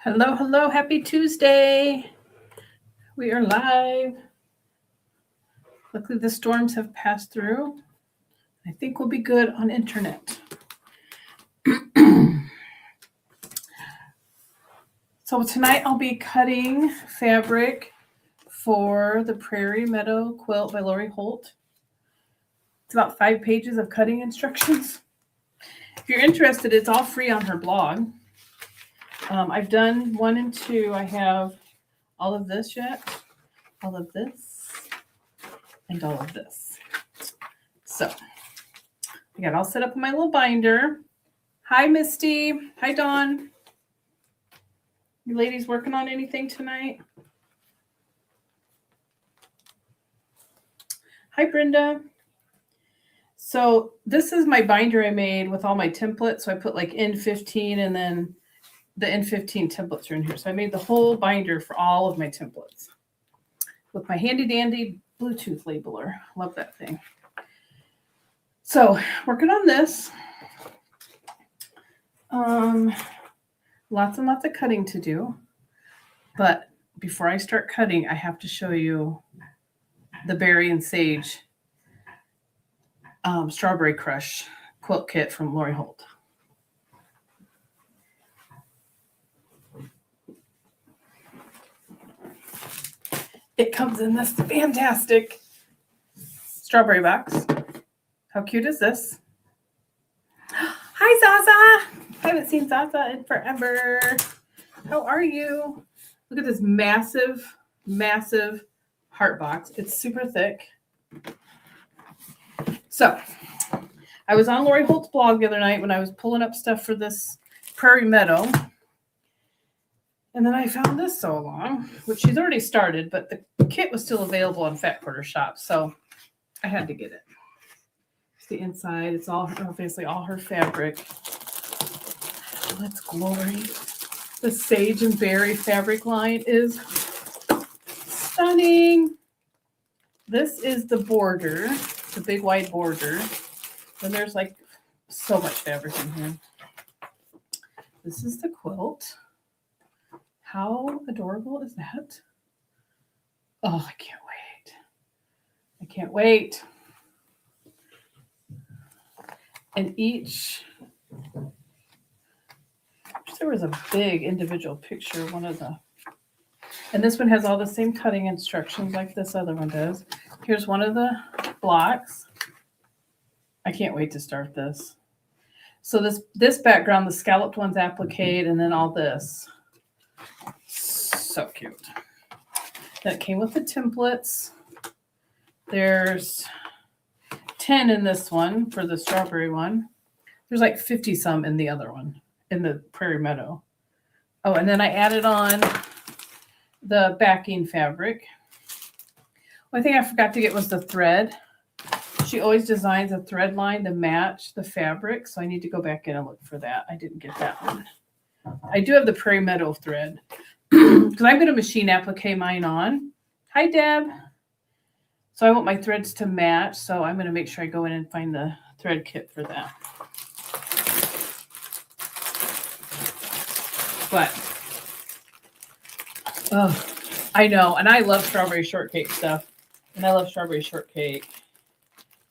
Hello, hello, happy Tuesday. We are live. Luckily the storms have passed through. I think we'll be good on internet. So tonight I'll be cutting fabric for the Prairie Meadow quilt by Lori Holt. It's about 5 pages of cutting instructions. If you're interested, it's all free on her blog. I've done 1 and 2. I have all of this yet, all of this, and all of this. So I got all set up in my little binder. Hi, Misty. Hi, Dawn. You ladies working on anything tonight? Hi, Brenda. So this is my binder I made with all my templates. So I put like N15 and then the N15 templates are in here. So I made the whole binder for all of my templates with my handy dandy Bluetooth labeler. Love that thing. So working on this. Lots and lots of cutting to do. But before I start cutting, I have to show you the Berry and Sage Strawberry Crush quilt kit from Lori Holt. It comes in this fantastic strawberry box. How cute is this? Hi, Zaza. I haven't seen Zaza in forever. How are you? Look at this massive, massive heart box. It's super thick. So I was on Lori Holt's blog the other night when I was pulling up stuff for this Prairie Meadow. And then I found this so long, which she's already started, but the kit was still available on Fat Quarter Shop. So I had to get it. It's the inside. It's all obviously all her fabric. Oh, that's glory. The Sage and Berry fabric line is stunning. This is the border, the big wide border. And there's like so much fabric in here. This is the quilt. How adorable is that? Oh, I can't wait. I can't wait. And each, there was a big individual picture of one of the, and this one has all the same cutting instructions like this other one does. Here's one of the blocks. I can't wait to start this. So this background, the scalloped one's appliqué, and then all this. So cute. Then it came with the templates. There's 10 in this one for the strawberry one. There's like 50 some in the other one, in the Prairie Meadow. Oh, and then I added on the backing fabric. One thing I forgot to get was the thread. She always designs a thread line to match the fabric, so I need to go back in and look for that. I didn't get that one. I do have the Prairie Meadow thread because I'm going to machine applique mine on. Hi, Deb. So I want my threads to match, so I'm going to make sure I go in and find the thread kit for that. But, oh, I know, and I love strawberry shortcake stuff, and I love strawberry shortcake,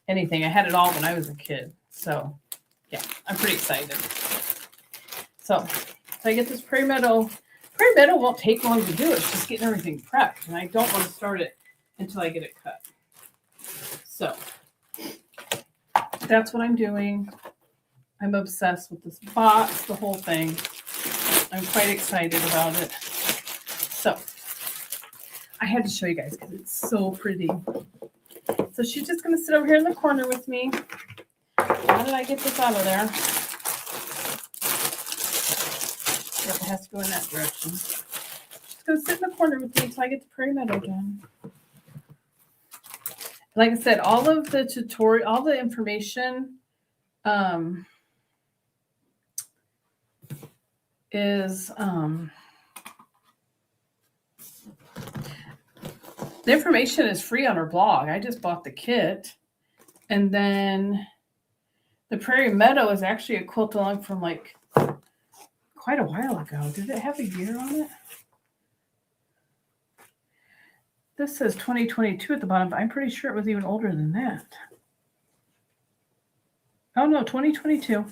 anything. I had it all when I was a kid, so yeah, I'm pretty excited. So if I get this Prairie Meadow won't take long to do. It's just getting everything prepped, and I don't want to start it until I get it cut. So that's what I'm doing. I'm obsessed with this box, the whole thing. I'm quite excited about it. So I had to show you guys because it's so pretty. So she's just going to sit over here in the corner with me. How did I get this out of there? Yep, it has to go in that direction. She's going to sit in the corner with me until I get the Prairie Meadow done. Like I said, all of the tutorial, all the information is the information is free on her blog. I just bought the kit. And then the Prairie Meadow is actually a quilt along from like quite a while ago. Did it have a year on it? This says 2022 at the bottom, but I'm pretty sure it was even older than that. Oh no, 2022.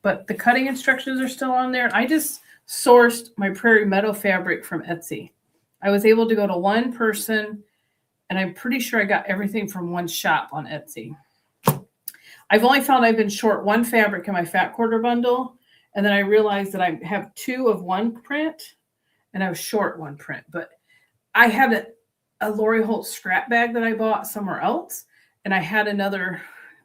But the cutting instructions are still on there. I just sourced my Prairie Meadow fabric from Etsy. I was able to go to one person, and I'm pretty sure I got everything from one shop on Etsy. I've only found I've been short one fabric in my fat quarter bundle, and then I realized that I have 2 of one print, and I was short one print. But I had a Lori Holt scrap bag that I bought somewhere else, and I had another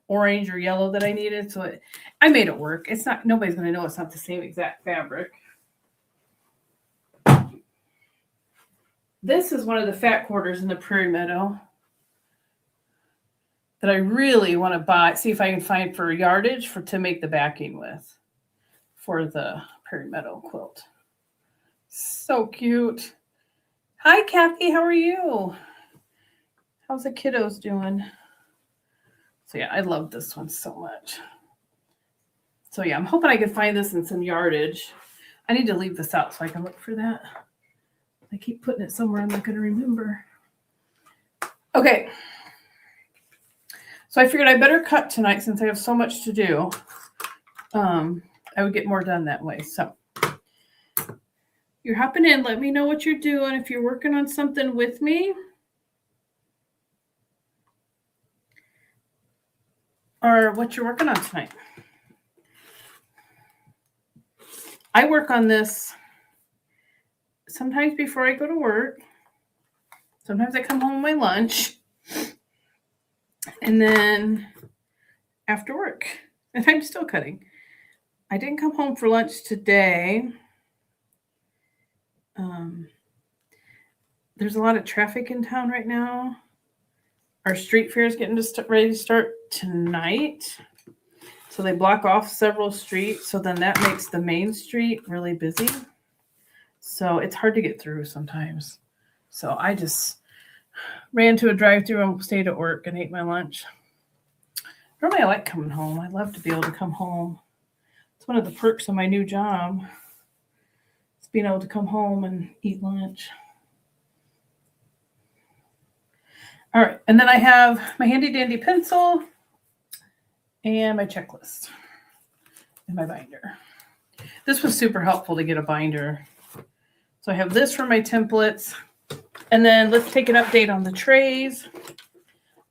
orange or yellow that I needed, so I made it work. It's not, nobody's going to know it's not the same exact fabric. This is one of the fat quarters in the Prairie Meadow that I really want to buy, see if I can find for yardage to make the backing with for the Prairie Meadow quilt. So cute. Hi, Kathy. How are you? How's the kiddos doing? So yeah, I love this one so much. So yeah, I'm hoping I can find this in some yardage. I need to leave this out so I can look for that. I keep putting it somewhere I'm not going to remember. Okay. So I figured I better cut tonight since I have so much to do. I would get more done that way. So you're hopping in. Let me know what you're doing. If you're working on something with me, or what you're working on tonight. I work on this sometimes before I go to work. Sometimes I come home with my lunch. And then after work. And I'm still cutting. I didn't come home for lunch today. There's a lot of traffic in town right now. Our street fair is getting ready to start tonight. So they block off several streets. So then that makes the main street really busy. So it's hard to get through sometimes. So I just ran to a drive-thru and stayed at work and ate my lunch. Normally I like coming home. I love to be able to come home. It's one of the perks of my new job. It's being able to come home and eat lunch. All right, and then I have my handy dandy pencil and my checklist and my binder. This was super helpful to get a binder. So I have this for my templates. And then let's take an update on the trays.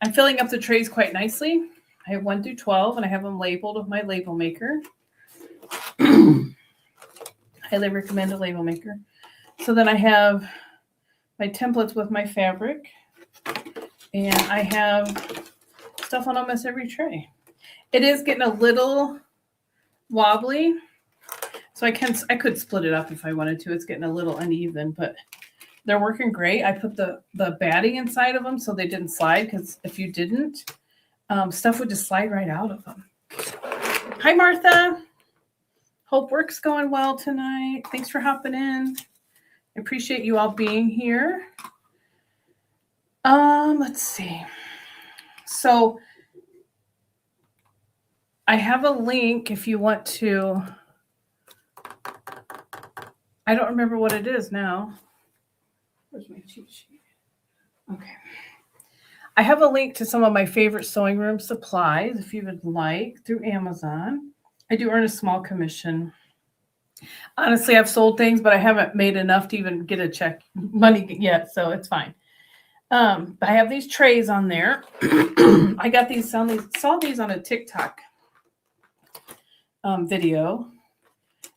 I'm filling up the trays quite nicely. I have 1 through 12, and I have them labeled with my label maker. Highly recommend a label maker. So then I have my templates with my fabric. And I have stuff on almost every tray. It is getting a little wobbly. So I could split it up if I wanted to. It's getting a little uneven, but they're working great. I put the batting inside of them so they didn't slide, because if you didn't, stuff would just slide right out of them. Hi, Martha. Hope work's going well tonight. Thanks for hopping in. I appreciate you all being here. Let's see. So I have a link if you want to. I don't remember what it is now. Where's my cheat sheet? Okay. I have a link to some of my favorite sewing room supplies if you would like through Amazon. I do earn a small commission. Honestly, I've sold things, but I haven't made enough to even get a check money yet, so it's fine. I have these trays on there. I got saw these on a TikTok video.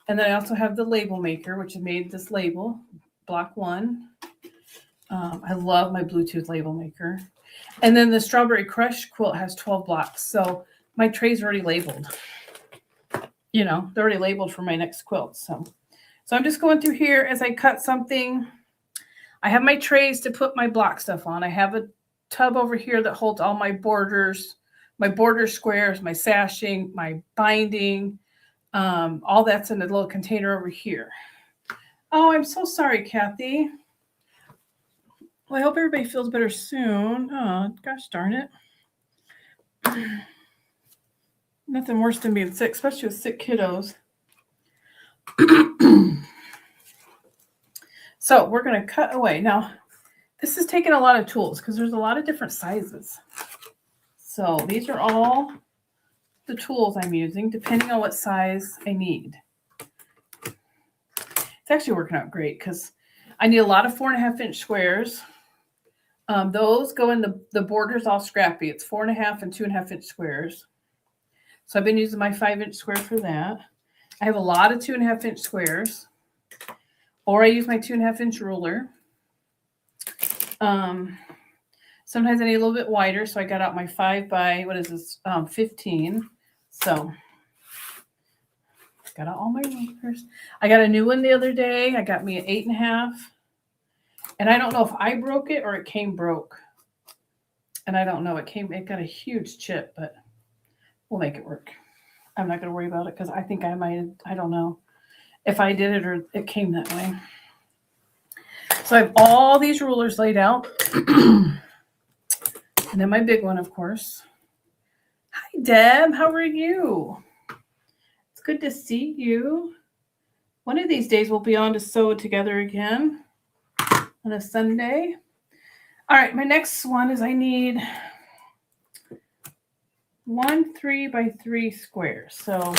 And then I also have the label maker, which made this label, block 1. I love my Bluetooth label maker. And then the Strawberry Crush quilt has 12 blocks. So my trays are already labeled. You know, they're already labeled for my next quilt. So I'm just going through here as I cut something. I have my trays to put my block stuff on. I have a tub over here that holds all my borders, my border squares, my sashing, my binding. All that's in a little container over here. Oh, I'm so sorry, Kathy. Well, I hope everybody feels better soon. Oh, gosh darn it. Nothing worse than being sick, especially with sick kiddos. So we're going to cut away. Now, this is taking a lot of tools because there's a lot of different sizes. So these are all the tools I'm using depending on what size I need. It's actually working out great because I need a lot of 4.5-inch squares. Those go in the borders all scrappy. It's 4.5 and 2.5-inch squares. So I've been using my 5-inch square for that. I have a lot of 2.5-inch squares, or I use my 2.5-inch ruler. Sometimes I need a little bit wider, so I got out my 5 by 15. So got out all my rulers. I got a new one the other day. I got me an 8.5, and I don't know if I broke it or it came broke. And I don't know. It got a huge chip, but we'll make it work. I'm not going to worry about it because I think I don't know if I did it or it came that way. So I have all these rulers laid out. And then my big one, of course. Hi, Deb. How are you? It's good to see you. One of these days we'll be on to sew together again on a Sunday. All right, my next one is I need 1 3x3 square. So,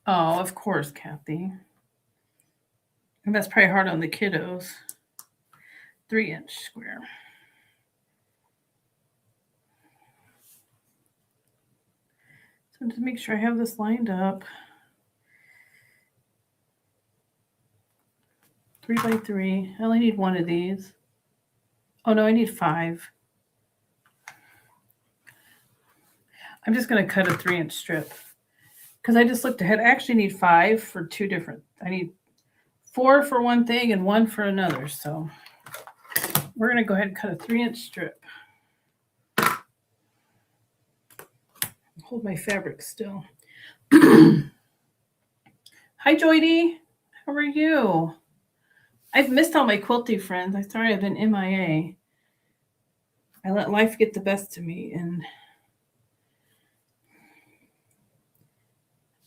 oh, of course, Kathy. And that's probably hard on the kiddos. 3-inch square. So to make sure I have this lined up. 3x3. I only need one of these. Oh no, I need 5. I'm just going to cut a 3-inch strip because I just looked ahead. I actually need 5 for 2 different. I need 4 for one thing and 1 for another. So we're going to go ahead and cut a 3-inch strip. Hold my fabric still. Hi, Joydy. How are you? I've missed all my quilty friends. I'm sorry I've been MIA. I let life get the best of me, and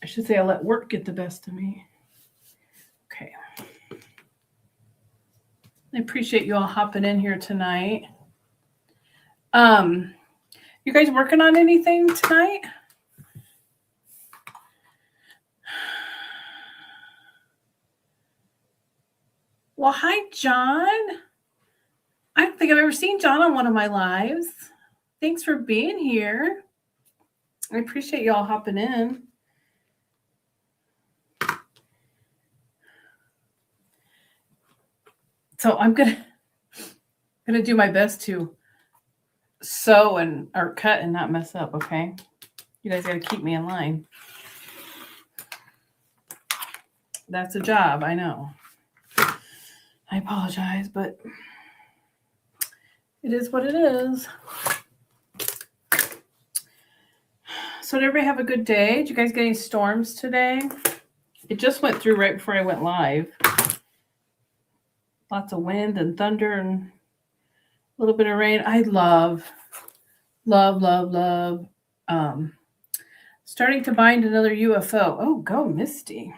I should say I let work get the best of me. Okay. I appreciate you all hopping in here tonight. You guys working on anything tonight? Well, hi, John. I don't think I've ever seen John on one of my lives. Thanks for being here. I appreciate you all hopping in. So I'm gonna do my best to sew or cut and not mess up, okay? You guys gotta keep me in line. That's a job, I know. I apologize, but it is what it is. So did everybody have a good day? Did you guys get any storms today? It just went through right before I went live. Lots of wind and thunder and a little bit of rain. I love starting to bind another UFO. Oh, go Misty.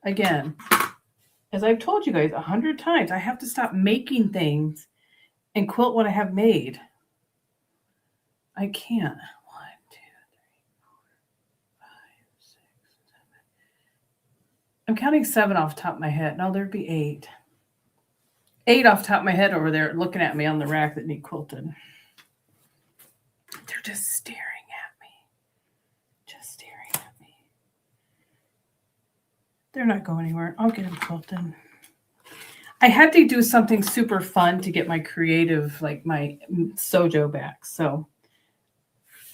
Again, as I've told you guys 100 times, I have to stop making things and quilt what I have made. I can't. 1, 2, 3, 4, 5, 6, 7. I'm counting 7 off the top of my head. No, there'd be 8. 8 off the top of my head over there looking at me on the rack that need quilted. They're just staring at me. Just staring at me. They're not going anywhere. I'll get them quilted. I had to do something super fun to get my creative, like my sojo back. So,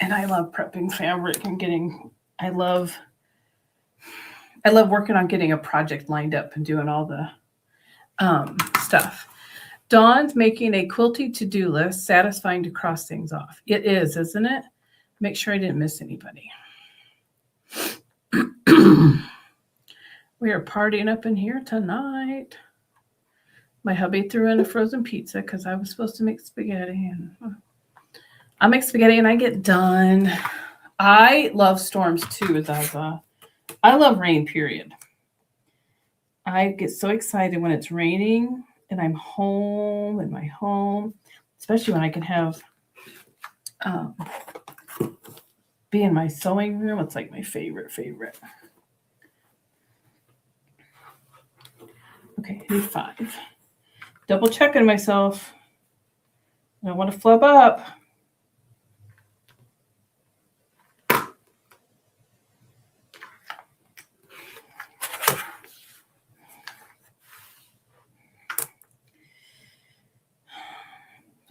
and I love prepping fabric and I love working on getting a project lined up and doing all the stuff. Dawn's making a quilty to-do list, satisfying to cross things off. It is, isn't it? Make sure I didn't miss anybody. We are partying up in here tonight. My hubby threw in a frozen pizza because I was supposed to make spaghetti. And I make spaghetti and I get done. I love storms too, Zaza. I love rain, period. I get so excited when it's raining and I'm home in my home, especially when I can have be in my sewing room. It's like my favorite. Okay, I need 5. Double checking myself. I don't want to flub up.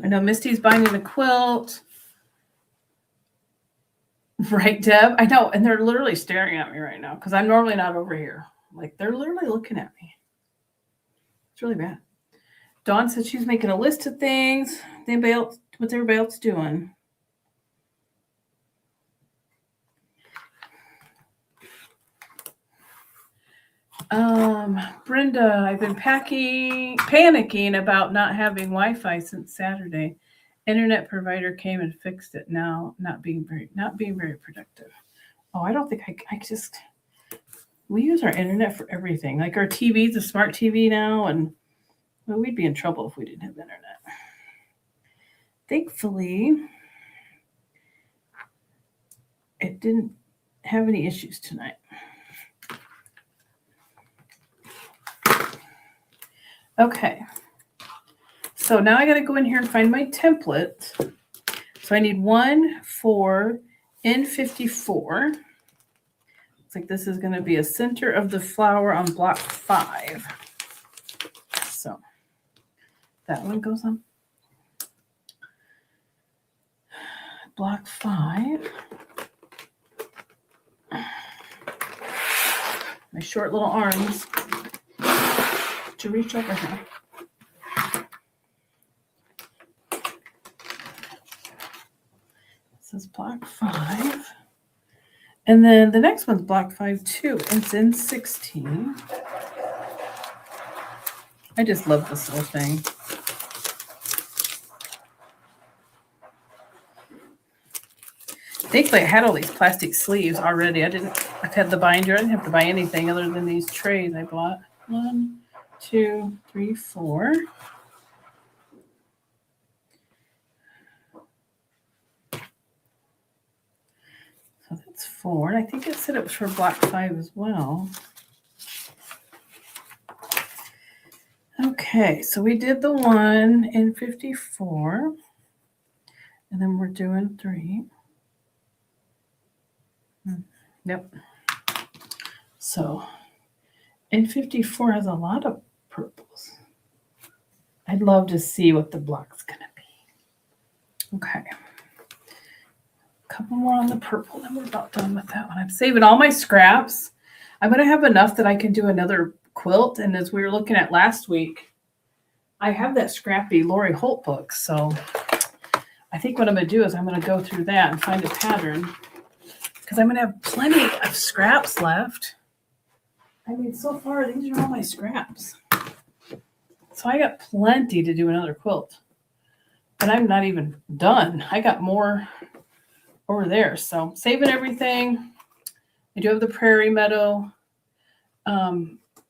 I know Misty's binding a quilt. Right, Deb? I know. And they're literally staring at me right now because I'm normally not over here. Like, they're literally looking at me. It's really bad. Dawn said she's making a list of things. Anybody else? What's everybody else doing? Brenda, I've been panicking about not having Wi-Fi since Saturday. Internet provider came and fixed it. Now, not being very productive. Oh, I don't think we use our internet for everything. Like our TV's a smart TV now, and well, we'd be in trouble if we didn't have internet. Thankfully, it didn't have any issues tonight. Okay. So now I got to go in here and find my template. So I need one for N54. Looks like this is going to be a center of the flower on block 5. So that one goes on block 5. My short little arms to reach over here. This is block 5. And then the next one's block 5 too. It's in 16. I just love this little thing. Thankfully, I had all these plastic sleeves already. I've had the binder. I didn't have to buy anything other than these trays I bought. 1, 2, 3, 4. So that's 4. And I think it said it was for block 5 as well. Okay, so we did the 1 in 54. And then we're doing 3. Yep. So N54 has a lot of purples. I'd love to see what the block's going to be. Okay. A couple more on the purple, then we're about done with that one. I'm saving all my scraps. I'm going to have enough that I can do another quilt. And as we were looking at last week, I have that scrappy Lori Holt book. So I think what I'm going to do is I'm going to go through that and find a pattern because I'm going to have plenty of scraps left. I mean, so far, these are all my scraps. So I got plenty to do another quilt. And I'm not even done. I got more over there. So saving everything. I do have the Prairie Meadow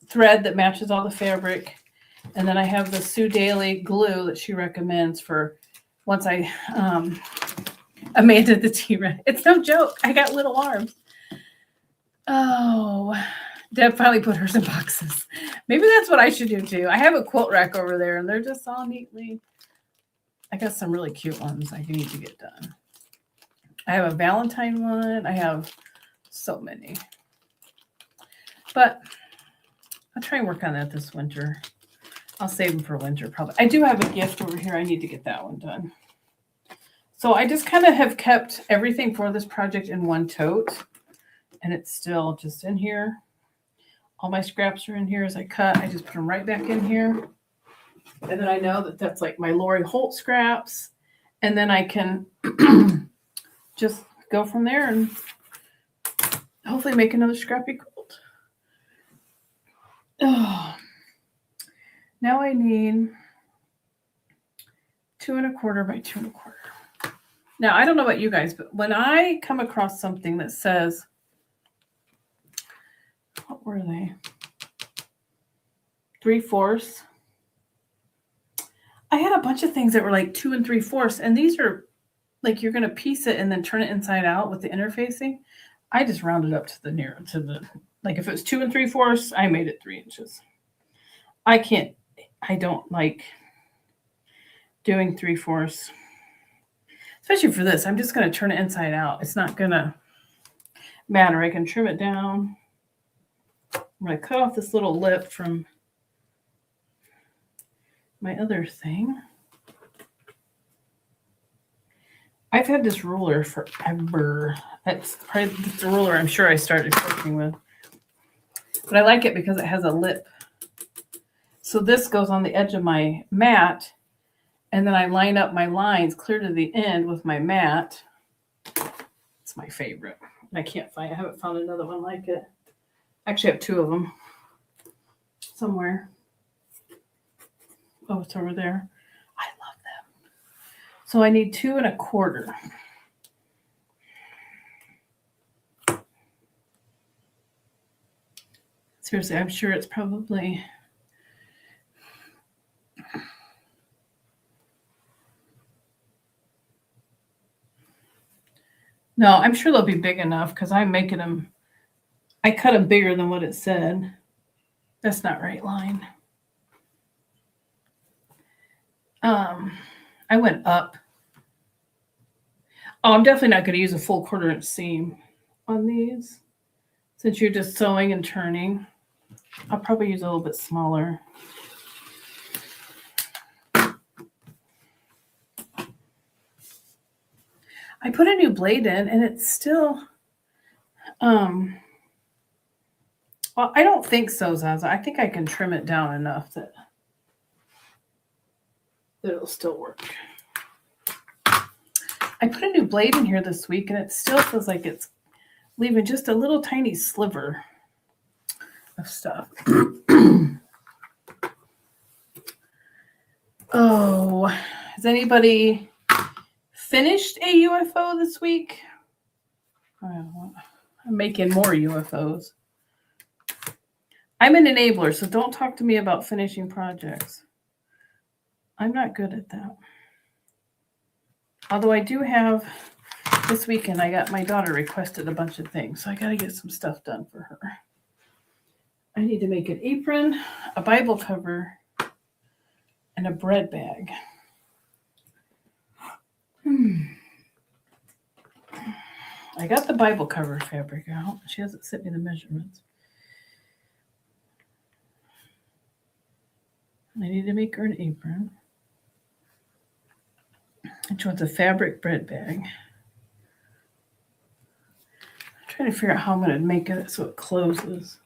thread that matches all the fabric. And then I have the Sue Daly glue that she recommends for once I Amanda the T-Rex. It's no joke. I got little arms. Oh, Deb finally put hers in boxes. Maybe that's what I should do too. I have a quilt rack over there and they're just all neatly. I got some really cute ones I need to get done. I have a Valentine one. I have so many. But I'll try and work on that this winter. I'll save them for winter probably. I do have a gift over here. I need to get that one done. So I just kind of have kept everything for this project in one tote. And it's still just in here. All my scraps are in here as I cut. I just put them right back in here. And then I know that that's like my Lori Holt scraps. And then I can just go from there and hopefully make another scrappy quilt. Oh. Now I need 2 1/4 by 2 1/4. Now, I don't know about you guys, but when I come across something that says, what were they? 3/4. I had a bunch of things that were like 2 3/4, and these are like you're going to piece it and then turn it inside out with the interfacing. I just rounded up to the like if it was 2 3/4, I made it 3 inches. I don't like doing 3/4, especially for this. I'm just going to turn it inside out. It's not going to matter. I can trim it down. I'm going to cut off this little lip from my other thing. I've had this ruler forever. That's probably the ruler I'm sure I started working with. But I like it because it has a lip. So this goes on the edge of my mat, and then I line up my lines clear to the end with my mat. It's my favorite. I haven't found another one like it. I actually have 2 of them somewhere. Oh, it's over there. I love them. So I need 2 1/4. Seriously, I'm sure it's probably... No, I'm sure they'll be big enough because I'm making them... I cut them bigger than what it said. That's not right line. I went up. Oh, I'm definitely not going to use a full 1/4 inch seam on these. Since you're just sewing and turning, I'll probably use a little bit smaller. I put a new blade in and it's still, well, I don't think so, Zaza. I think I can trim it down enough that it'll still work. I put a new blade in here this week and it still feels like it's leaving just a little tiny sliver of stuff. Oh, has anybody finished a UFO this week? I'm making more UFOs. I'm an enabler, so don't talk to me about finishing projects. I'm not good at that. Although I do have, this weekend I got my daughter requested a bunch of things, so I got to get some stuff done for her. I need to make an apron, a Bible cover, and a bread bag. I got the Bible cover fabric out. She hasn't sent me the measurements. I need to make her an apron. And she wants a fabric bread bag. I'm trying to figure out how I'm going to make it so it closes.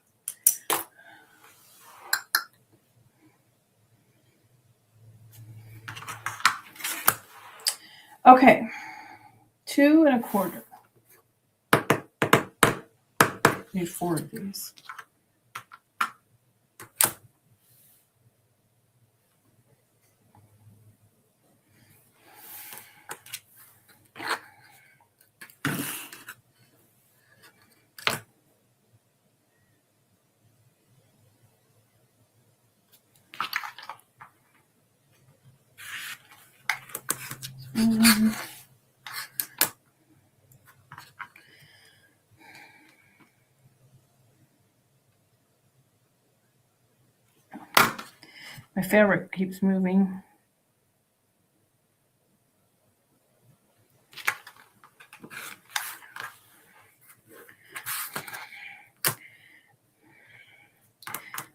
Okay, 2 1/4. Need 4 of these. My fabric keeps moving.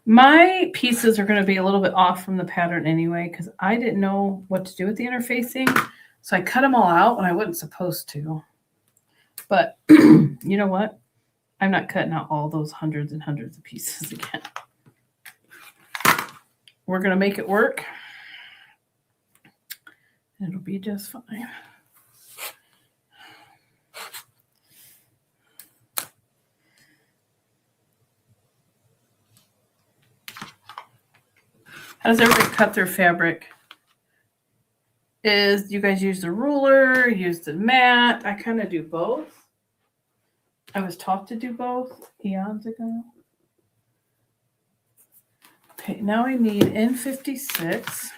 My pieces are going to be a little bit off from the pattern anyway, because I didn't know what to do with the interfacing. So I cut them all out when I wasn't supposed to. But you know what? I'm not cutting out all those hundreds and hundreds of pieces again. We're going to make it work. It'll be just fine. How does everybody cut their fabric? Is you guys use the ruler, use the mat? I kind of do both. I was taught to do both eons ago. Okay, now I need N56.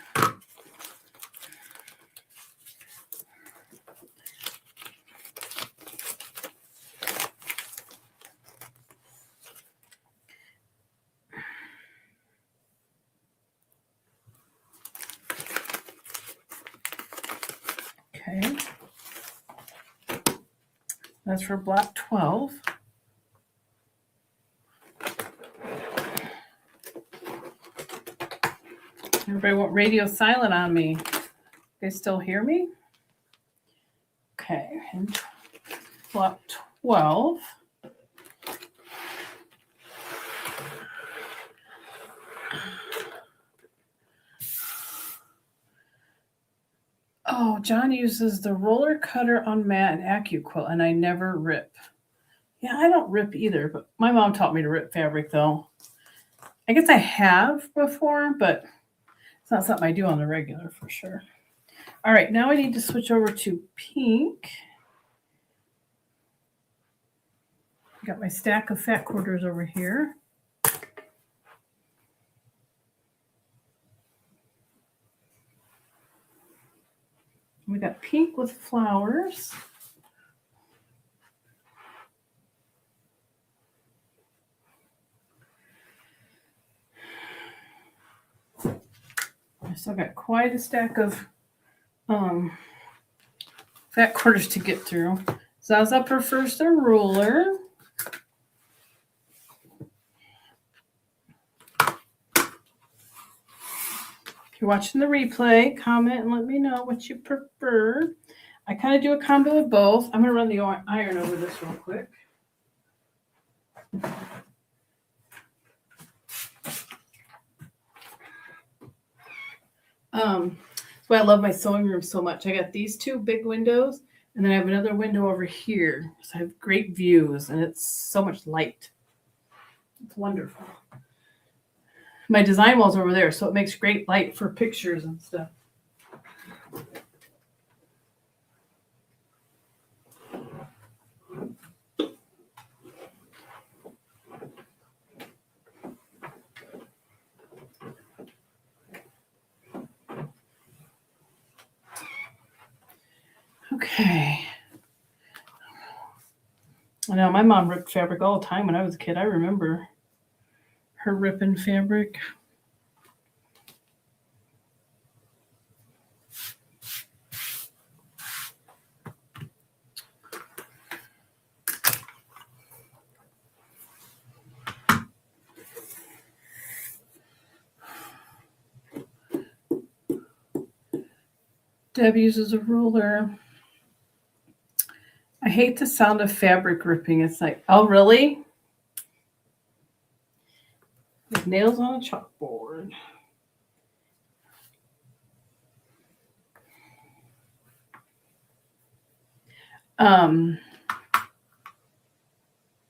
Okay. That's for block 12. Everybody went radio silent on me. They still hear me? Okay, and block 12. Oh, John uses the roller cutter on mat and AccuQuilt, and I never rip. Yeah, I don't rip either, but my mom taught me to rip fabric, though. I guess I have before, but it's not something I do on the regular for sure. All right, now I need to switch over to pink. Got my stack of fat quarters over here. We got pink with flowers. I still got quite a stack of fat quarters to get through. Zaza prefers the ruler. If you're watching the replay, comment and let me know what you prefer. I kind of do a combo of both. I'm going to run the iron over this real quick. That's why I love my sewing room so much. I got these two big windows, and then I have another window over here. So I have great views, and it's so much light. It's wonderful. My design wall's over there, so it makes great light for pictures and stuff. Okay. I know my mom ripped fabric all the time when I was a kid. I remember her ripping fabric. Deb uses a ruler. I hate the sound of fabric ripping. It's like, oh, really? Like nails on a chalkboard.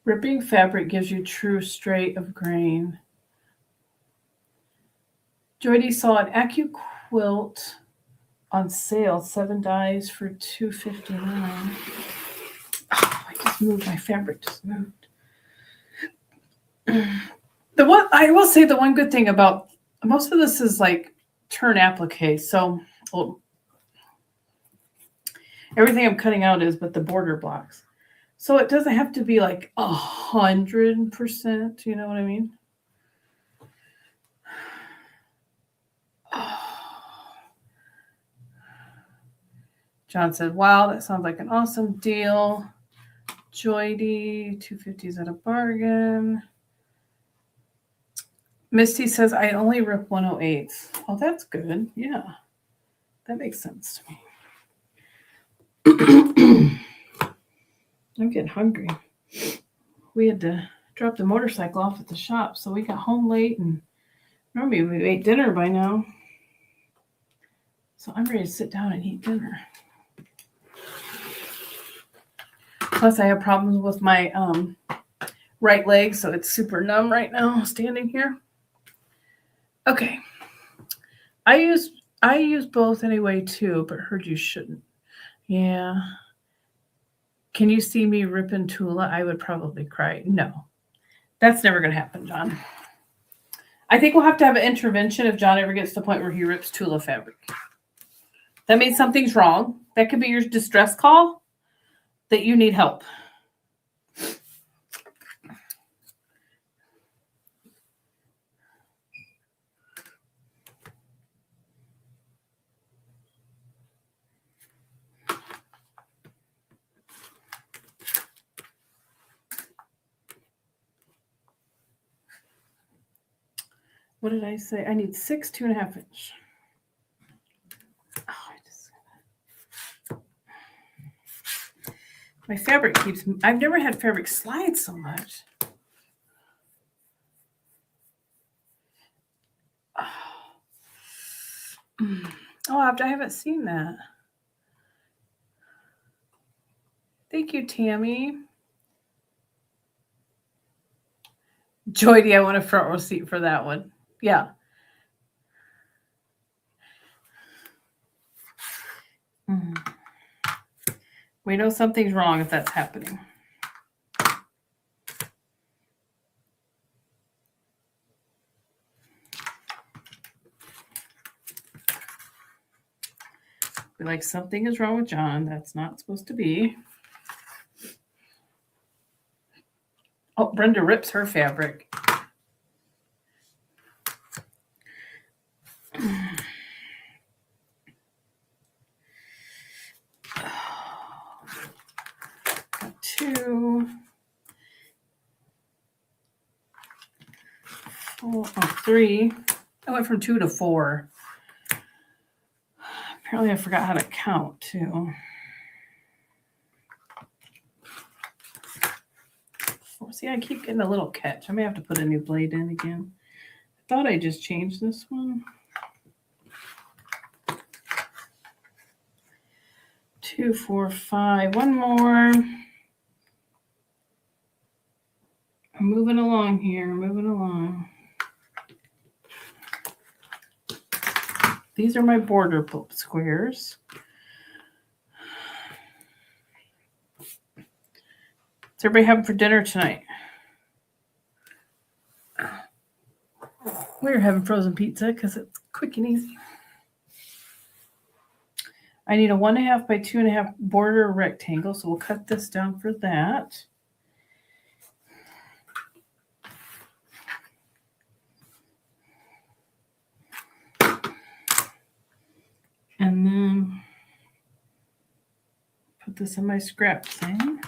Ripping fabric gives you true straight of grain. Joydy saw an AccuQuilt on sale, 7 dyes for $2.59. Oh, I just moved. My fabric just moved. I will say the one good thing about most of this is like turn applique. So everything I'm cutting out is but the border blocks. So it doesn't have to be like 100%. You know what I mean? John said, wow, that sounds like an awesome deal. Joydy, $2.50 is at a bargain. Misty says, I only rip 108. Oh, that's good. Yeah, that makes sense to me. I'm getting hungry. We had to drop the motorcycle off at the shop, so we got home late, and normally we ate dinner by now. So I'm ready to sit down and eat dinner. Plus, I have problems with my right leg, so it's super numb right now standing here. Okay, I use both anyway too, but heard you shouldn't. Yeah. Can you see me ripping Tula? I would probably cry. No, that's never going to happen, John. I think we'll have to have an intervention if John ever gets to the point where he rips Tula fabric. That means something's wrong. That could be your distress call that you need help. What did I say? I need 6 2.5 inch. My fabric keeps, I've never had fabric slide so much. Oh, I haven't seen that. Thank you, Tammy. Joydy, I want a front row seat for that one. Yeah. We know something's wrong if that's happening. We're like, something is wrong with John. That's not supposed to be. Oh, Brenda rips her fabric. Two. Four, oh, 3. I went from 2 to 4. Apparently I forgot how to count too. 4. See, I keep getting a little catch. I may have to put a new blade in again. I thought I just changed this one. 2, 4, 5. One more. I'm moving along here, moving along. These are my border squares. What's everybody having for dinner tonight? We're having frozen pizza because it's quick and easy. I need a 1.5 by 2.5 border rectangle, so we'll cut this down for that. And then put this in my scrap thing.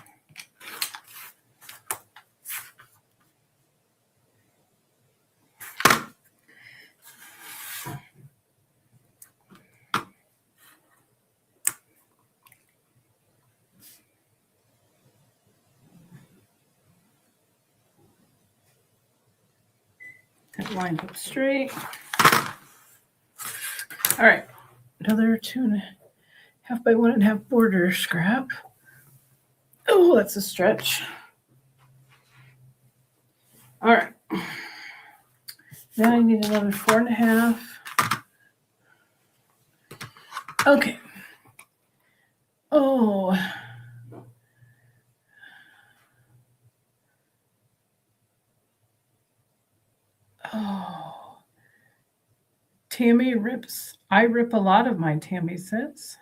That lined up straight. All right, another 2.5 by 1.5 border scrap. Oh, that's a stretch. All right. Now I need another 4.5. Okay. Oh. Oh. Tammy rips. I rip a lot of mine, Tammy says.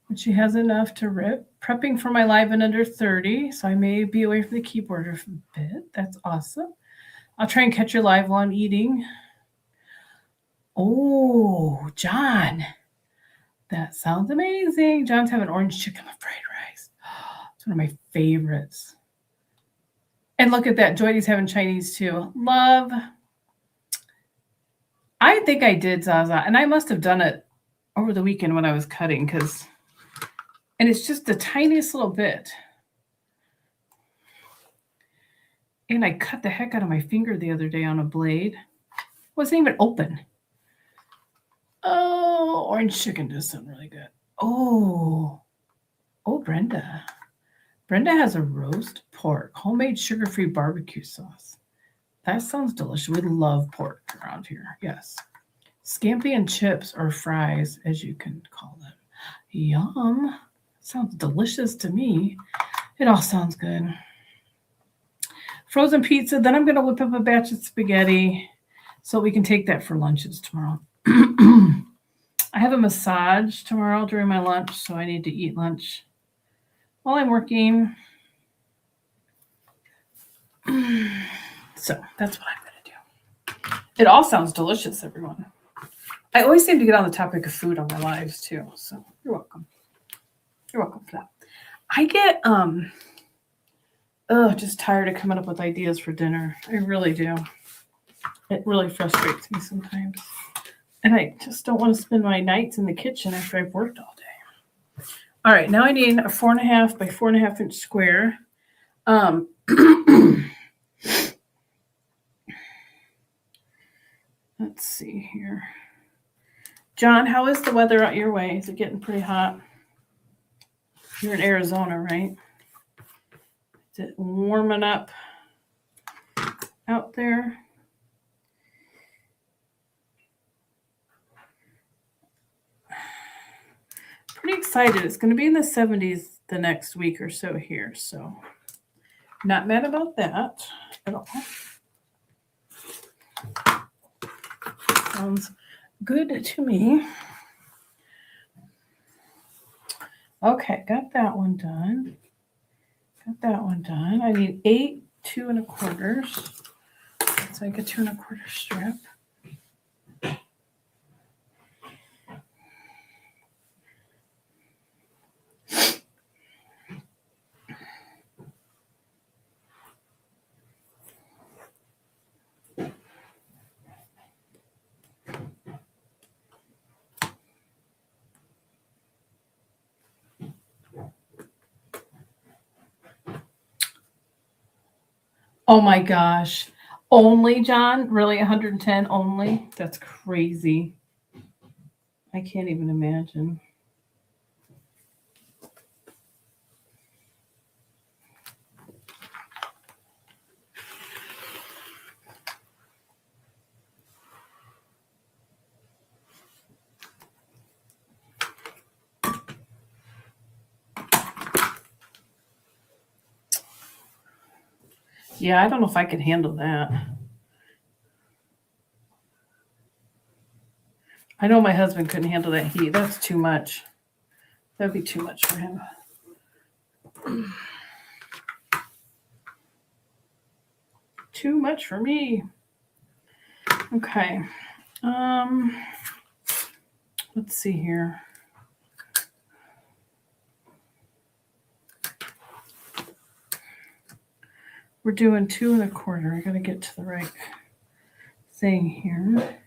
And she has enough to rip. Prepping for my live in under 30, so I may be away from the keyboard a bit. That's awesome. I'll try and catch your live while I'm eating. Oh, John. That sounds amazing. John's having orange chicken with fried rice. It's one of my favorites. And look at that. Joydy's having Chinese too. Love. I think I did Zaza, and I must have done it over the weekend when I was cutting and it's just the tiniest little bit. And I cut the heck out of my finger the other day on a blade. It wasn't even open. Oh, orange chicken does sound really good. Oh, Brenda. Brenda has a roast pork, homemade sugar-free barbecue sauce. That sounds delicious. We love pork around here. Yes. Scampi and chips or fries, as you can call them. Yum. Sounds delicious to me. It all sounds good. Frozen pizza. Then I'm going to whip up a batch of spaghetti so we can take that for lunches tomorrow. I have a massage tomorrow during my lunch, so I need to eat lunch while I'm working. So that's what I'm going to do. It all sounds delicious, everyone. I always seem to get on the topic of food on my lives too, so you're welcome. You're welcome for that. I get just tired of coming up with ideas for dinner. I really do. It really frustrates me sometimes. And I just don't want to spend my nights in the kitchen after I've worked all day. All right, now I need a 4.5 by 4.5 inch square. Let's see here. John, how is the weather out your way? Is it getting pretty hot? You're in Arizona, right? Is it warming up out there? Pretty excited. It's going to be in the 70s the next week or so here. So not mad about that at all. Sounds good to me. Okay, got that one done. I need 8 2.25. It's like a 2.25 strip. Oh my gosh. Only, John? Really, 110 only? That's crazy. I can't even imagine. Yeah, I don't know if I could handle that. I know my husband couldn't handle that heat. That's too much. That'd be too much for him. Too much for me. Okay. Let's see here. We're doing 2.25. I gotta get to the right thing here.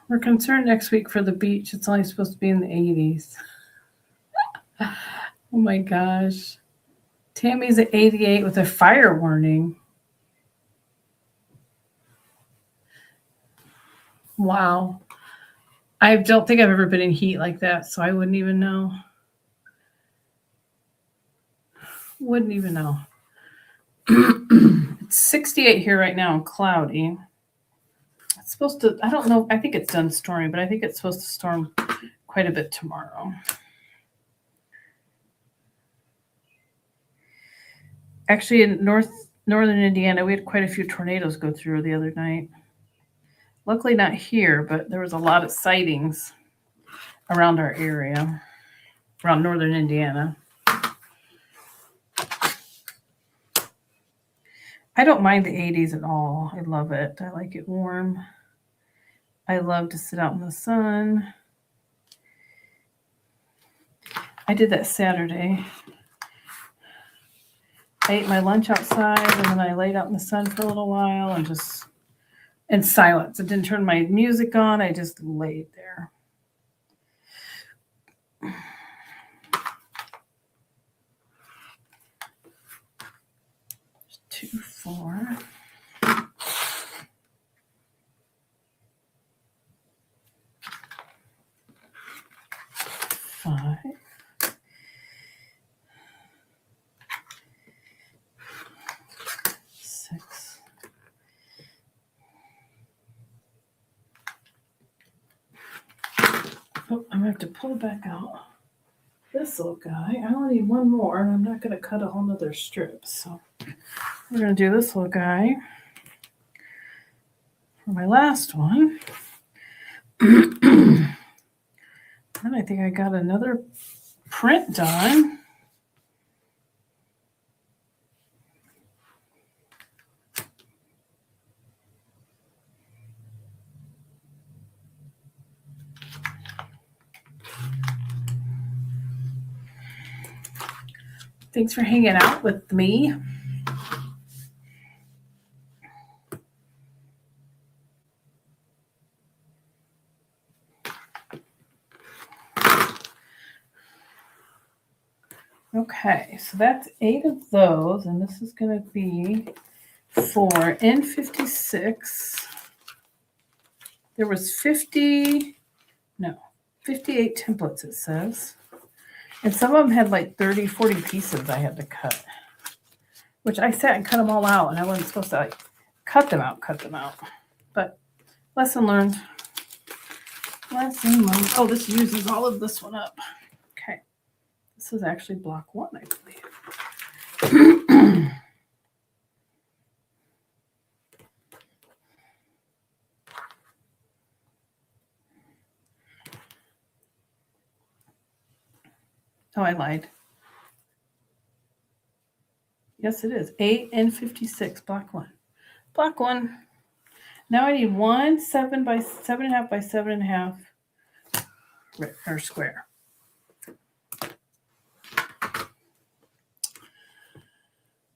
We're concerned next week for the beach. It's only supposed to be in the 80s. Oh my gosh. Tammy's at 88 with a fire warning. Wow. I don't think I've ever been in heat like that, so I wouldn't even know. It's 68 here right now and cloudy. It's supposed to, I don't know, I think it's done storming, but I think it's supposed to storm quite a bit tomorrow. Actually, in northern Indiana, we had quite a few tornadoes go through the other night. Luckily not here, but there was a lot of sightings around our area, around northern Indiana. I don't mind the 80s at all. I love it. I like it warm. I love to sit out in the sun. I did that Saturday. I ate my lunch outside and then I laid out in the sun for a little while and just in silence. I didn't turn my music on. I just laid there. Just 2, 4. I have to pull back out this little guy. I only need one more, and I'm not going to cut a whole nother strip. So we're going to do this little guy for my last one. And I think I got another print done. Thanks for hanging out with me. Okay, so that's 8 of those, and this is going to be for N56. There was 58 templates, it says. And some of them had like 30, 40 pieces I had to cut, which I sat and cut them all out, and I wasn't supposed to like cut them out. But lesson learned. Lesson learned. Oh, this uses all of this one up. Okay. This is actually block 1, I believe. Oh, I lied. Yes, it is. 8 and 56, block 1. Block 1. Now I need one 7 by 7.5 by 7.5 or square.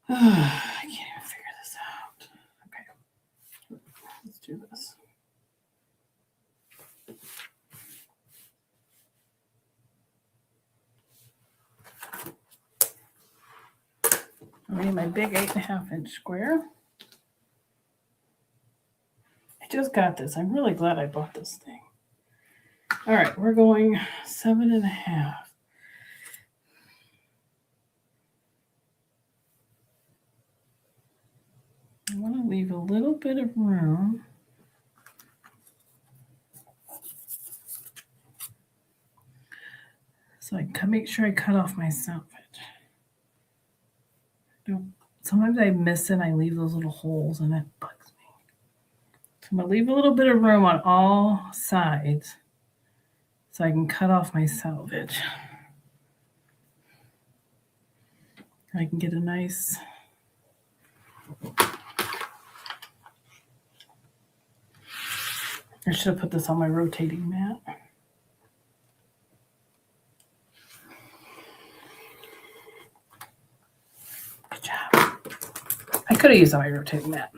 I can't even figure this out. Okay. Let's do this. I need my big 8.5 inch square. I just got this. I'm really glad I bought this thing. All right, we're going 7.5. I want to leave a little bit of room. So I can make sure I cut off my selvage. Sometimes I miss it. I leave those little holes and it bugs me. So I'm going to leave a little bit of room on all sides so I can cut off my selvage. I can get a nice I should have put this on my rotating mat. Good job. I could have used on my rotating mat.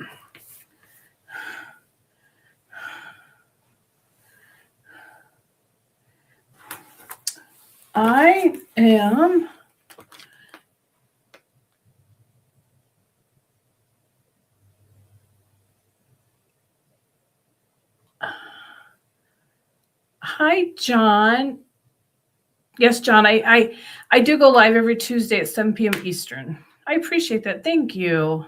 I am Hi, John. Yes, John, I do go live every Tuesday at 7 p.m. Eastern. I appreciate that. Thank you.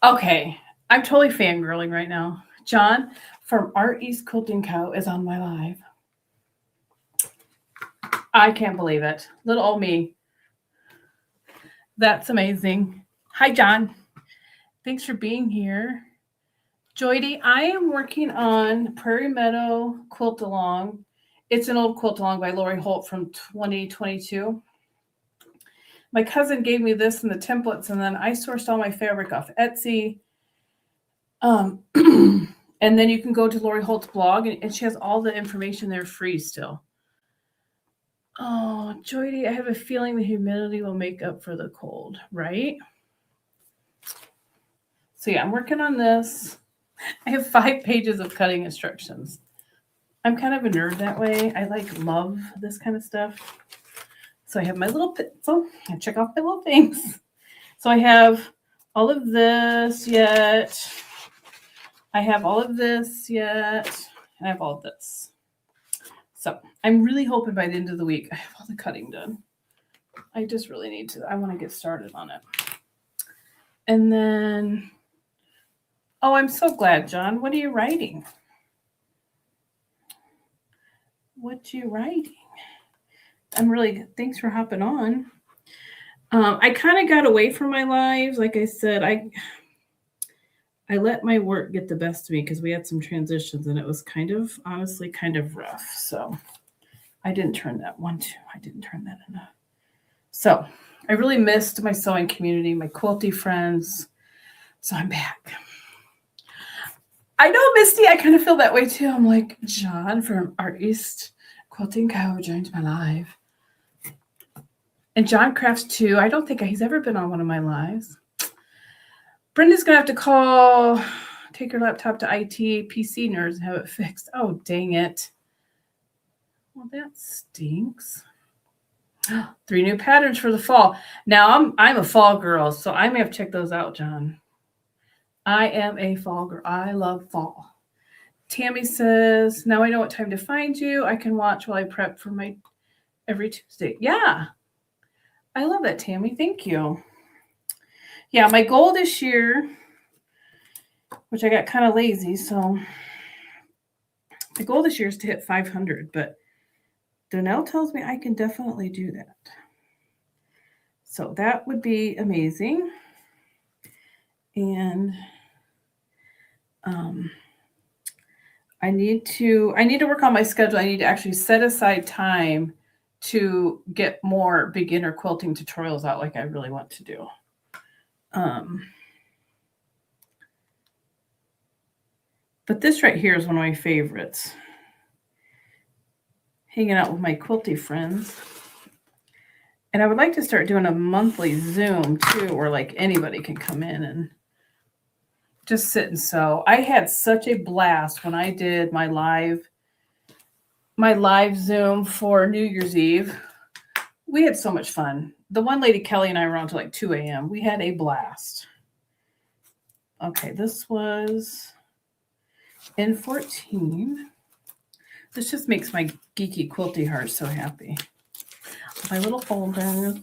Okay, I'm totally fangirling right now. John from Art East Quilting Co. is on my live. I can't believe it. Little old me. That's amazing. Hi, John. Thanks for being here. Joydy, I am working on Prairie Meadow Quilt Along. It's an old quilt along by Lori Holt from 2022. My cousin gave me this and the templates, and then I sourced all my fabric off Etsy. And then you can go to Lori Holt's blog, and she has all the information there free still. Oh, Joydy, I have a feeling the humidity will make up for the cold, right? So yeah, I'm working on this. I have 5 pages of cutting instructions. I'm kind of a nerd that way. I love this kind of stuff. So I have my little pencil. I check off my little things. So I have all of this yet. I have all of this yet. And I have all of this. So I'm really hoping by the end of the week I have all the cutting done. I just really need to. I want to get started on it. And then, oh, I'm so glad, John. What are you writing? what you writing? Thanks for hopping on. I kind of got away from my lives. Like I said, I let my work get the best of me because we had some transitions and it was honestly kind of rough. So I didn't turn that one too. I didn't turn that enough. So I really missed my sewing community, my quilty friends. So I'm back. I know, Misty, I kind of feel that way too. I'm like, John from Art East Quilting Co. joined my live. And John Crafts too. I don't think he's ever been on one of my lives. Brenda's going to have to take her laptop to IT, PC nerds and have it fixed. Oh, dang it. Well, that stinks. 3 new patterns for the fall. Now, I'm a fall girl, so I may have to check those out, John. I am a fall girl. I love fall. Tammy says, now I know what time to find you. I can watch while I prep for my every Tuesday. Yeah. I love that, Tammy. Thank you. Yeah, my goal this year, which I got kind of lazy, so the goal this year is to hit 500, but Donnell tells me I can definitely do that. So that would be amazing. And I need to work on my schedule. I need to actually set aside time to get more beginner quilting tutorials out like I really want to do. But this right here is one of my favorites. Hanging out with my quilty friends. And I would like to start doing a monthly Zoom too, where like anybody can come in and just sit and sew. I had such a blast when I did my live Zoom for New Year's Eve. We had so much fun. The one lady, Kelly, and I were on till like 2 a.m. We had a blast. Okay, this was in 14. This just makes my geeky quilty heart so happy. My little folders.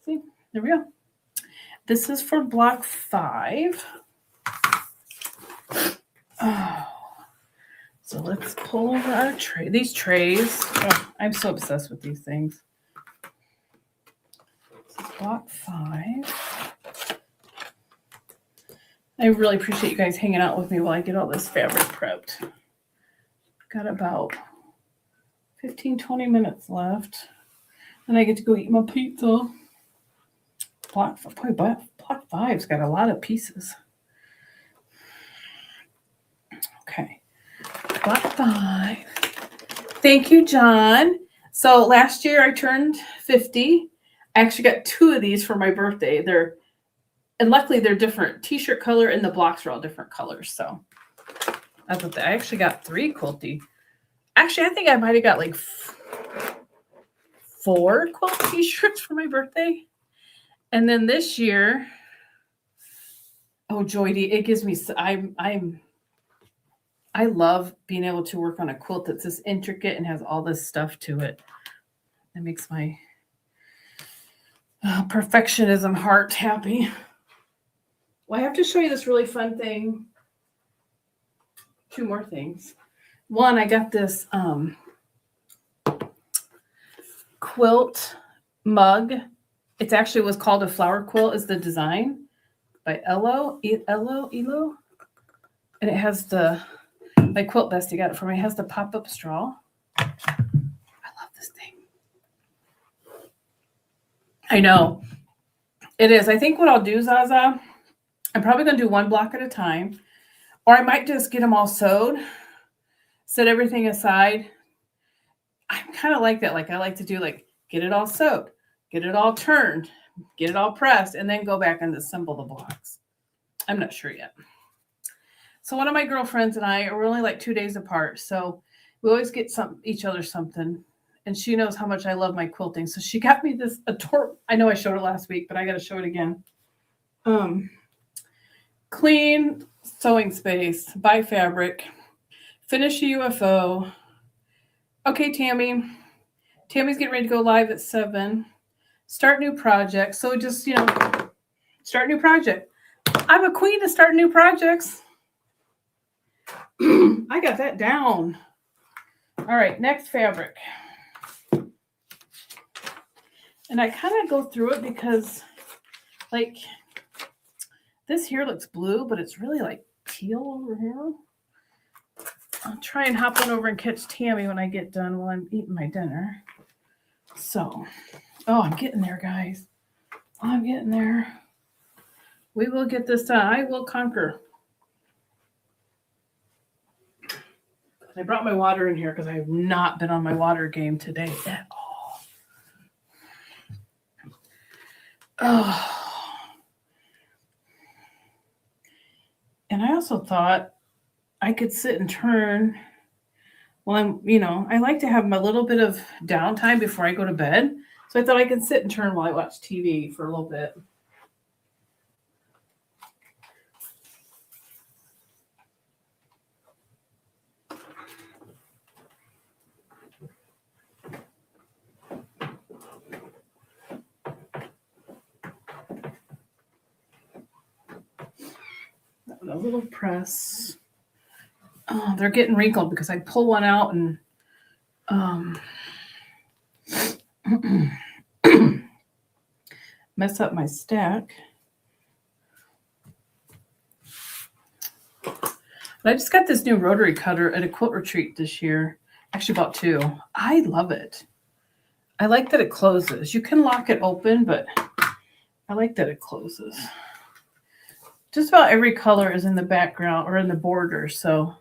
See, there we go. This is for block 5. Oh, so let's pull over our tray. These trays. Oh, I'm so obsessed with these things. This is block 5. I really appreciate you guys hanging out with me while I get all this fabric prepped. Got about 15-20 minutes left. And I get to go eat my pizza. Block 5's got a lot of pieces. Okay. Block 5. Thank you, John. So last year I turned 50. I actually got 2 of these for my birthday. And luckily they're different t-shirt color and the blocks are all different colors. So that's what I actually got 3 quilty. Actually, I think I might have got like 4 quilt t-shirts for my birthday. And then this year, oh, Joydy, it gives me, I love being able to work on a quilt that's this intricate and has all this stuff to it. It makes my perfectionism heart happy. Well, I have to show you this really fun thing. 2 more things. One, I got this quilt mug. It actually was called a flower quilt is the design by Elo. And it has my quilt bestie got it for me. It has the pop-up straw. I love this thing. I know. It is. I think what I'll do, Zaza, I'm probably going to do 1 block at a time. Or I might just get them all sewed, set everything aside. I'm kind of like that. Like I like to do get it all sewed, get it all turned, get it all pressed, and then go back and assemble the blocks. I'm not sure yet. So one of my girlfriends and I are only like 2 days apart. So we always get each other something. And she knows how much I love my quilting. So she got me this I know I showed it last week, but I got to show it again. Clean sewing space by fabric. Finish a UFO. Okay, Tammy's getting ready to go live at 7. Start new project. So just, start new project. I'm a queen to start new projects. I got that down. All right, next fabric. And I kind of go through it because, like, this here looks blue, but it's really like teal over here. I'll try and hop on over and catch Tammy when I get done while I'm eating my dinner. So, oh, I'm getting there, guys. I'm getting there. We will get this done. I will conquer. I brought my water in here because I have not been on my water game today at all. Oh. And I also thought I could sit and turn while I like to have a little bit of downtime before I go to bed. So I thought I could sit and turn while I watch TV for a little bit. A little press. Oh, they're getting wrinkled because I pull one out and mess up my stack. But I just got this new rotary cutter at a quilt retreat this year. Actually bought two. I love it. I like that it closes. You can lock it open, but I like that it closes. Just about every color is in the background or in the border, so.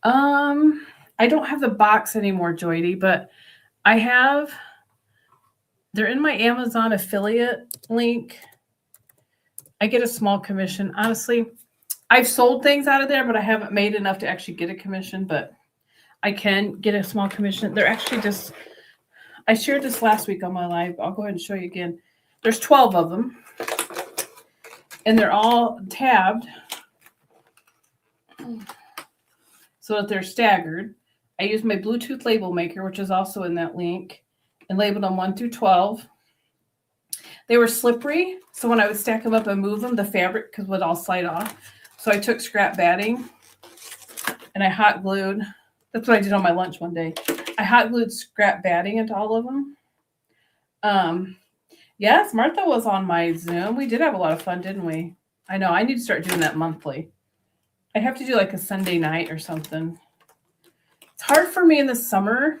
I don't have the box anymore, Joydy, but I have. They're in my Amazon affiliate link. I get a small commission. Honestly, I've sold things out of there, but I haven't made enough to actually get a commission, but I can get a small commission. They're actually just, I shared this last week on my live. I'll go ahead and show you again. There's 12 of them, and they're all tabbed so that they're staggered. I use my Bluetooth label maker, which is also in that link, and labeled them 1 through 12. They were slippery, so when I would stack them up and move them, the fabric would all slide off. So I took scrap batting, and I hot glued. That's what I did on my lunch one day. I hot glued scrap batting into all of them. Yes, Martha was on my Zoom. We did have a lot of fun, didn't we? I know. I need to start doing that monthly. I have to do like a Sunday night or something. It's hard for me in the summer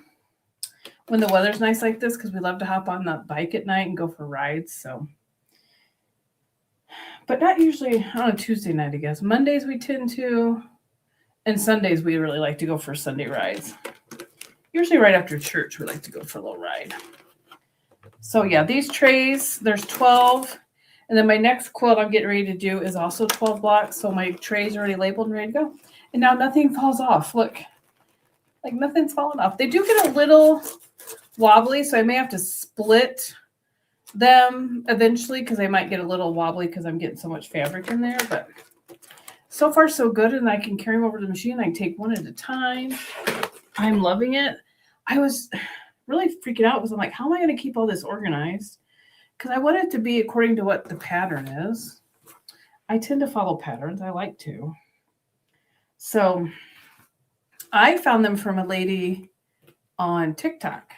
when the weather's nice like this because we love to hop on the bike at night and go for rides. So, but not usually on a Tuesday night, I guess. Mondays we tend to, and Sundays we really like to go for Sunday rides. Usually right after church we like to go for a little ride. So yeah, these trays, there's 12. And then my next quilt I'm getting ready to do is also 12 blocks. So my trays are already labeled and ready to go. And now nothing falls off. Look, like nothing's falling off. They do get a little wobbly, so I may have to split them eventually because they might get a little wobbly because I'm getting so much fabric in there. But so far so good, and I can carry them over to the machine. I can take one at a time. I'm loving it. I was really freaking out because I'm like, how am I going to keep all this organized? Because I want it to be according to what the pattern is. I tend to follow patterns. I like to. So I found them from a lady on TikTok.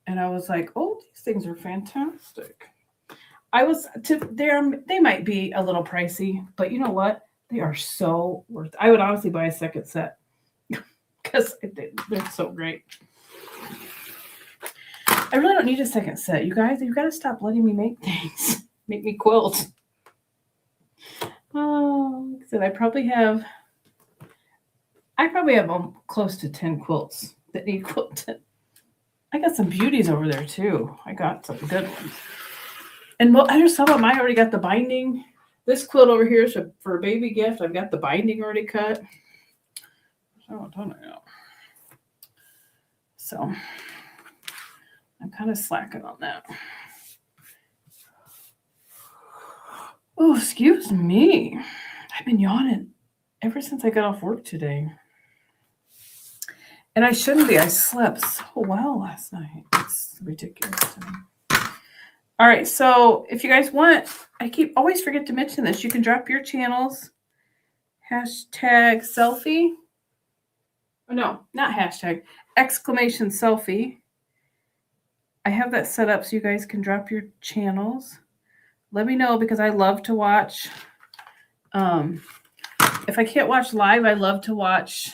And I was like, oh, these things are fantastic. They might be a little pricey, but you know what? They are so worth it. I would honestly buy a second set because they're so great. I really don't need a second set. You guys, you've got to stop letting me make things. Make me quilt. Oh, like I said, I probably have close to 10 quilts that need quilted. I got some beauties over there too. I got some good ones. And there's some of them I already got the binding. This quilt over here is for a baby gift. I've got the binding already cut. So I'm kind of slacking on that. Oh, excuse me. I've been yawning ever since I got off work today. And I shouldn't be. I slept so well last night. It's ridiculous to me. All right. So if you guys want, always forget to mention this. You can drop your channels. Hashtag selfie. Oh, no, not hashtag. Exclamation selfie. I have that set up so you guys can drop your channels. Let me know because I love to watch. If I can't watch live, I love to watch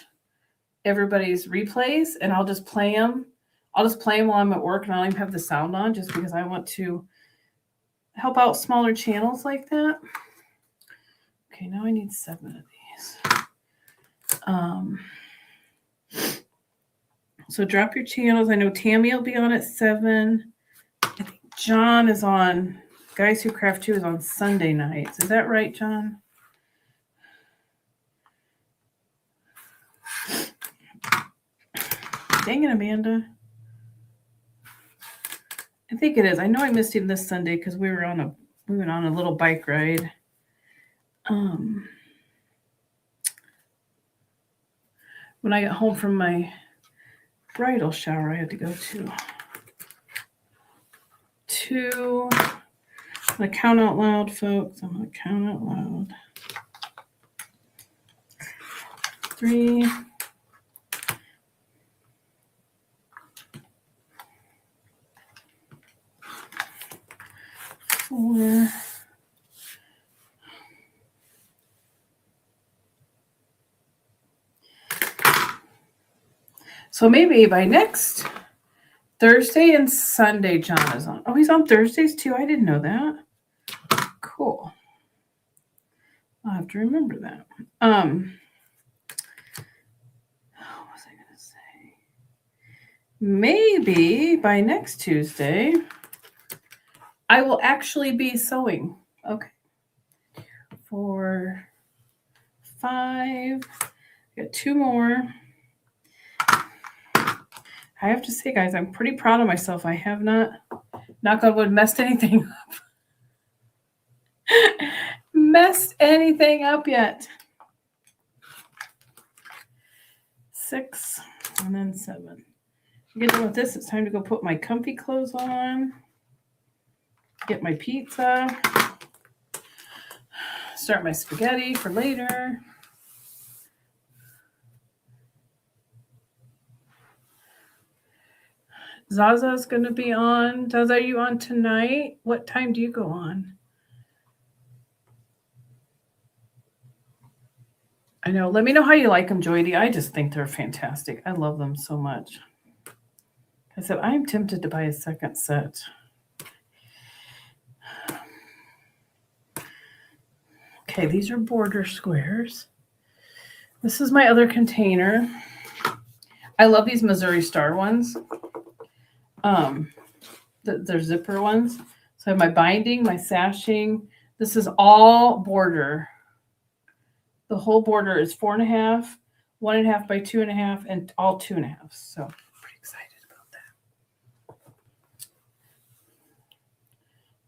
everybody's replays, and I'll just play them. I'll just play them while I'm at work, and I don't even have the sound on just because I want to help out smaller channels like that. Okay, now I need 7 of these. So drop your channels. I know Tammy will be on at 7. I think John is on, Guys Who Craft 2 is on Sunday nights. Is that right, John? Dang it, Amanda. I think it is. I know I missed him this Sunday because we went on a little bike ride. When I got home from my bridal shower, I had to go to I'm going to count out loud, folks. I'm going to count out loud. 3, 4, 5. So maybe by next Thursday and Sunday, John is on. Oh, he's on Thursdays too? I didn't know that. Cool. I'll have to remember that. What was I going to say? Maybe by next Tuesday, I will actually be sewing. Okay. 4, 5. I got 2 more. I have to say, guys, I'm pretty proud of myself. I have not, knock on wood, messed anything up yet. 6 and then 7. Get done with this. It's time to go put my comfy clothes on. Get my pizza. Start my spaghetti for later. Zaza's going to be on. Zaza, are you on tonight? What time do you go on? I know. Let me know how you like them, Joy. I just think they're fantastic. I love them so much. I said, I'm tempted to buy a second set. Okay, these are border squares. This is my other container. I love these Missouri Star ones. They're zipper ones. So I have my binding, my sashing. This is all border. The whole border is 4.5, 1.5 by 2.5, and all 2.5. So I'm pretty excited about that.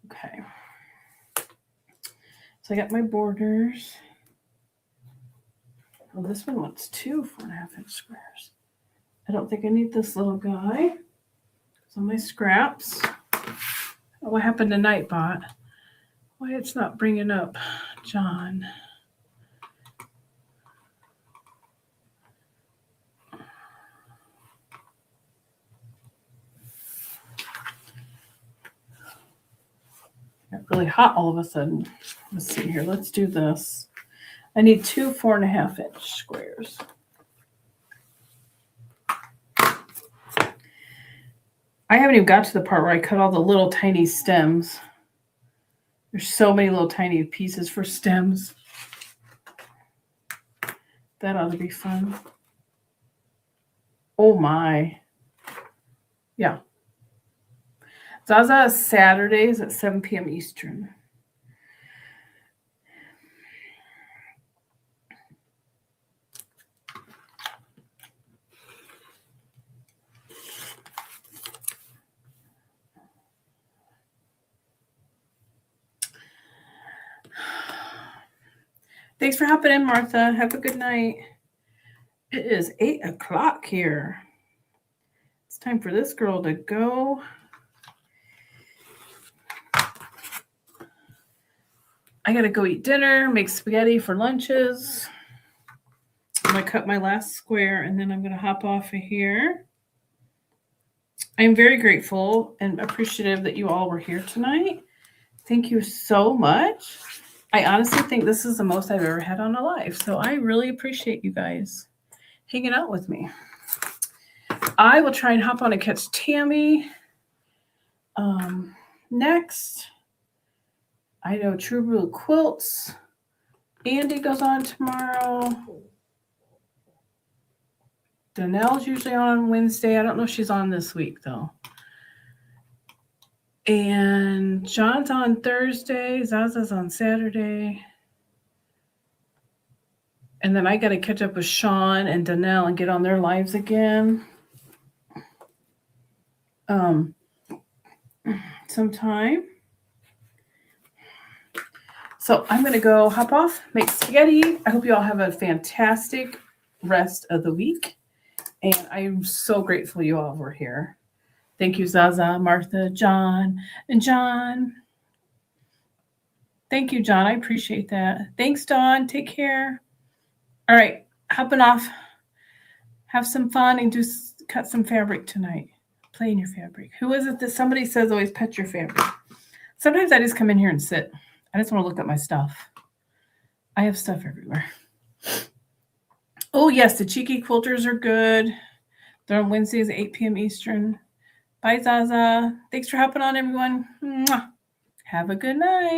Okay. So I got my borders. Oh, this one wants 2 4.5-inch squares. I don't think I need this little guy. So my scraps. Oh, what happened to Nightbot? Why it's not bringing up John? Got really hot all of a sudden. Let's see here. Let's do this. I need 2 4.5-inch squares. I haven't even got to the part where I cut all the little tiny stems. There's so many little tiny pieces for stems. That ought to be fun. Oh my. Yeah. Zaza is Saturdays at 7 p.m. Eastern. Thanks for hopping in, Martha. Have a good night. It is 8 o'clock here. It's time for this girl to go. I got to go eat dinner, make spaghetti for lunches. I'm going to cut my last square, and then I'm going to hop off of here. I'm very grateful and appreciative that you all were here tonight. Thank you so much. I honestly think this is the most I've ever had on a live, so I really appreciate you guys hanging out with me. I will try and hop on and catch Tammy next. I know True Blue Quilts. Andy goes on tomorrow. Danelle's usually on Wednesday. I don't know if she's on this week, though. And John's on Thursday. Zaza's on Saturday. And then I got to catch up with Sean and Danelle and get on their lives again. Sometime. So I'm going to go hop off, make spaghetti. I hope you all have a fantastic rest of the week. And I'm so grateful you all were here. Thank you, Zaza, Martha, John, and John. Thank you, John. I appreciate that. Thanks, Dawn. Take care. All right, hopping off. Have some fun and cut some fabric tonight. Play in your fabric. Who is it that somebody says always pet your fabric? Sometimes I just come in here and sit. I just want to look at my stuff. I have stuff everywhere. Oh, yes, the Cheeky Quilters are good. They're on Wednesdays at 8 p.m. Eastern. Bye, Zaza. Thanks for hopping on, everyone. Mwah. Have a good night.